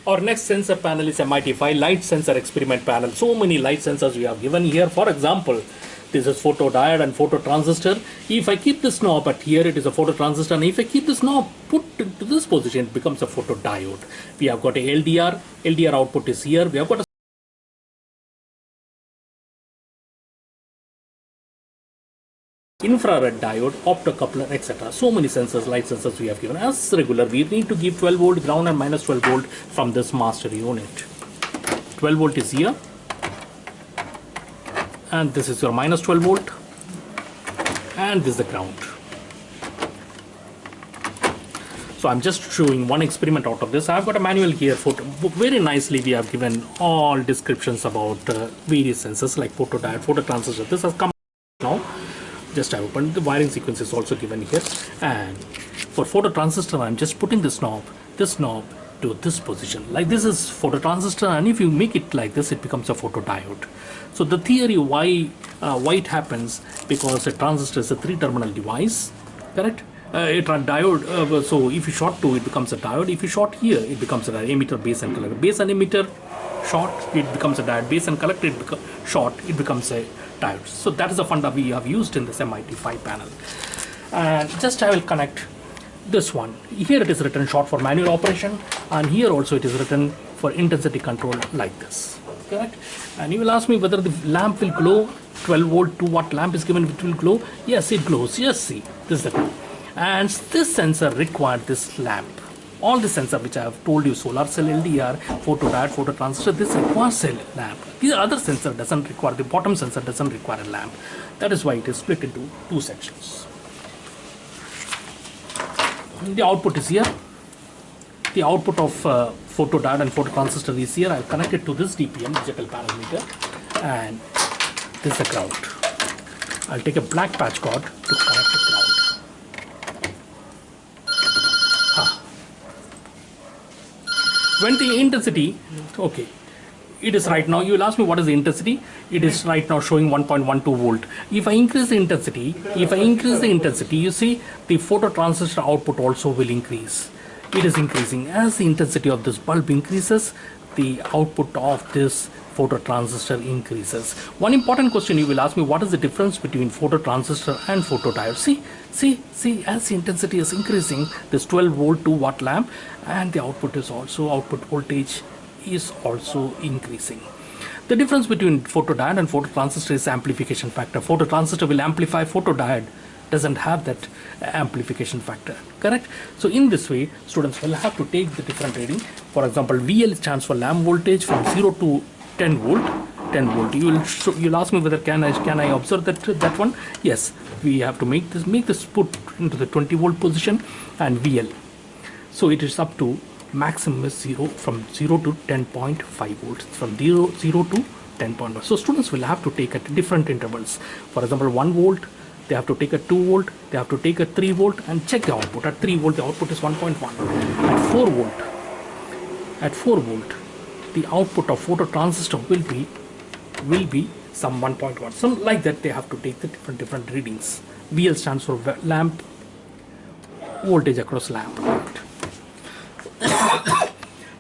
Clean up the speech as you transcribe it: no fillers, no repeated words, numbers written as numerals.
Our next sensor panel is MIT5 light sensor experiment panel. So many light sensors we have given here. For example, this is photodiode and phototransistor. If I keep this knob at here, it is a phototransistor, and if I keep this knob put into this position, it becomes a photodiode. We have got a LDR. LDR output is here. We have got a infrared diode, optocoupler, etc. So many sensors, light sensors we have given. As regular, we need to give 12 volt ground and minus 12 volt from this master unit. 12 volt is here, and this is your minus 12 volt, and this is the ground. So I'm just showing one experiment out of this. I've got a manual here. Very nicely we have given all descriptions about various sensors like photodiode, phototransistor. This has come now. Just I opened the wiring sequence is also given here, and for phototransistor I'm just putting this knob to this position. Like this is phototransistor, and if you make it like this, it becomes a photodiode. So the theory why it happens, because a transistor is a 3-terminal device, correct? A diode. So if you short 2, it becomes a diode. If you short here, it becomes an emitter, base and collector. Base and emitter short, it becomes a diode. Base and collector, it becomes a diode. So that is the funda we have used in this MIT5 panel. And just I will connect this one. Here it is written short for manual operation, and here also it is written for intensity control like this. Correct? And you will ask me whether the lamp will glow. 12 volt 2 watt lamp is given, it will glow. Yes, it glows. Yes, see, this is the glow. And this sensor required this lamp. All the sensor which I have told you, solar cell, LDR, photodiode, phototransistor, this requires a lamp. The other sensor doesn't require, the bottom sensor doesn't require a lamp. That is why it is split into 2 sections. The output is here. The output of photodiode and phototransistor is here. I'll connect it to this DPM, digital parameter, and this is the ground. I'll take a black patch cord to connect the ground. When the intensity, okay, it is right now, you will ask me what is the intensity. It is right now showing 1.12 volt. If I increase the intensity, you see the phototransistor output also will increase. It is increasing. As the intensity of this bulb increases, the output of this phototransistor increases. One important question you will ask me, what is the difference between phototransistor and photodiode? See, as the intensity is increasing, this 12 volt 2 watt lamp, and the output voltage is also increasing. The difference between photodiode and phototransistor is amplification factor. Phototransistor will amplify, photodiode doesn't have that amplification factor, correct? So in this way, students will have to take the different reading. For example, VL stands for lamp voltage from 0 to 10 volt. 10 volt. You'll ask me whether can I observe that one? Yes, we have to make this put into the 20 volt position, and VL. So it is up to maximum is 0 from 0 to 10.5 volts, from 0 to 10.1. So students will have to take at different intervals. For example, 1 volt, they have to take a 2 volt, they have to take a 3 volt, and check the output. At 3 volt, the output is 1.1. At 4 volt, the output of phototransistor will be some 1.1. So like that, they have to take the different readings. VL stands for lamp voltage across lamp.